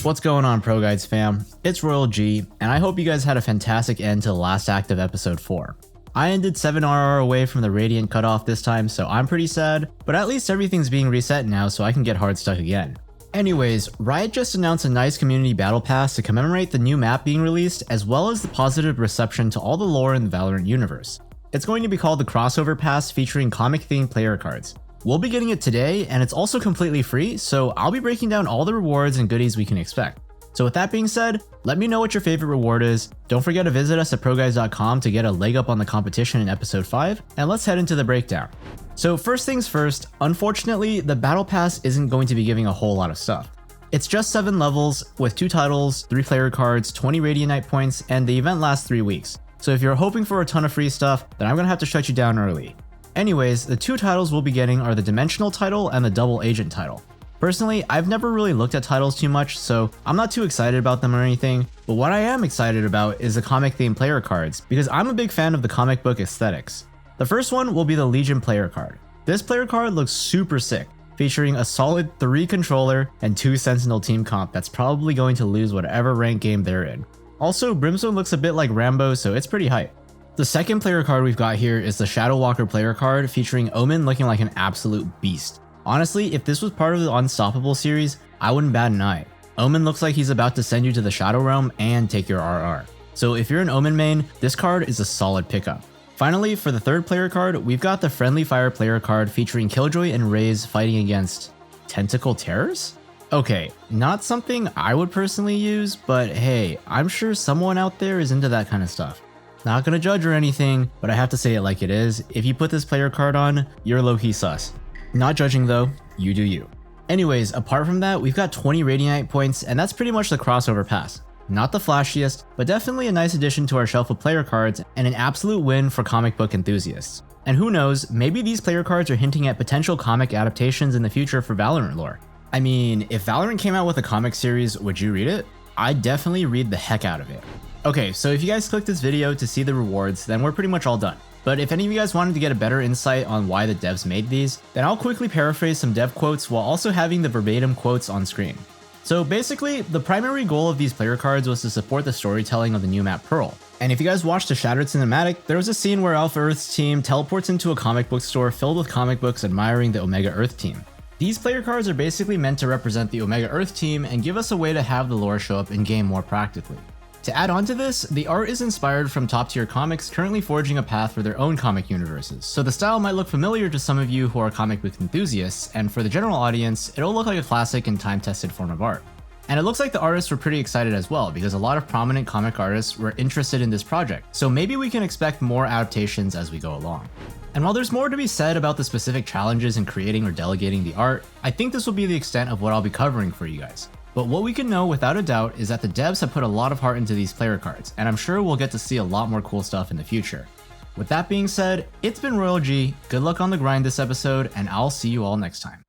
What's going on, ProGuides fam? It's Royal G, and I hope you guys had a fantastic end to the last act of episode 4. I ended 7 RR away from the Radiant cutoff this time, so I'm pretty sad, but at least everything's being reset now so I can get hard stuck again. Anyways, Riot just announced a nice community battle pass to commemorate the new map being released, as well as the positive reception to all the lore in the Valorant universe. It's going to be called the Crossover Pass, featuring comic-themed player cards. We'll be getting it today, and it's also completely free, so I'll be breaking down all the rewards and goodies we can expect. So with that being said, let me know what your favorite reward is. Don't forget to visit us at ProGuides.com to get a leg up on the competition in episode 5, and let's head into the breakdown. So first things first, unfortunately, the Battle Pass isn't going to be giving a whole lot of stuff. It's just 7 levels, with 2 titles, 3 player cards, 20 Radiant points, and the event lasts 3 weeks. So if you're hoping for a ton of free stuff, then I'm gonna have to shut you down early. Anyways, the 2 titles we'll be getting are the Dimensional title and the Double Agent title. Personally, I've never really looked at titles too much, so I'm not too excited about them or anything, but what I am excited about is the comic-themed player cards, because I'm a big fan of the comic book aesthetics. The first one will be the Legion player card. This player card looks super sick, featuring a solid 3 controller and 2 Sentinel team comp that's probably going to lose whatever rank game they're in. Also, Brimstone looks a bit like Rambo, so it's pretty hype. The second player card we've got here is the Shadow Walker player card, featuring Omen looking like an absolute beast. Honestly, if this was part of the Unstoppable series, I wouldn't bat an eye. Omen looks like he's about to send you to the Shadow Realm and take your RR. So if you're an Omen main, this card is a solid pickup. Finally, for the third player card, we've got the Friendly Fire player card featuring Killjoy and Raze fighting against Tentacle Terrors? Okay, not something I would personally use, but hey, I'm sure someone out there is into that kind of stuff. Not gonna judge or anything, but I have to say it like it is. If you put this player card on, you're low-key sus. Not judging though, you do you. Anyways, apart from that, we've got 20 Radiant points, and that's pretty much the crossover pass. Not the flashiest, but definitely a nice addition to our shelf of player cards, and an absolute win for comic book enthusiasts. And who knows, maybe these player cards are hinting at potential comic adaptations in the future for Valorant lore. I mean, if Valorant came out with a comic series, would you read it? I'd definitely read the heck out of it. Okay, so if you guys clicked this video to see the rewards, then we're pretty much all done. But if any of you guys wanted to get a better insight on why the devs made these, then I'll quickly paraphrase some dev quotes while also having the verbatim quotes on screen. So basically, the primary goal of these player cards was to support the storytelling of the new map Pearl. And if you guys watched the Shattered cinematic, there was a scene where Alpha Earth's team teleports into a comic book store filled with comic books admiring the Omega Earth team. These player cards are basically meant to represent the Omega Earth team and give us a way to have the lore show up in game more practically. To add on to this, the art is inspired from top-tier comics currently forging a path for their own comic universes, so the style might look familiar to some of you who are comic book enthusiasts, and for the general audience, it'll look like a classic and time-tested form of art. And it looks like the artists were pretty excited as well, because a lot of prominent comic artists were interested in this project, so maybe we can expect more adaptations as we go along. And while there's more to be said about the specific challenges in creating or delegating the art, I think this will be the extent of what I'll be covering for you guys. But what we can know without a doubt is that the devs have put a lot of heart into these player cards, and I'm sure we'll get to see a lot more cool stuff in the future. With that being said, it's been Royal G, good luck on the grind this episode, and I'll see you all next time.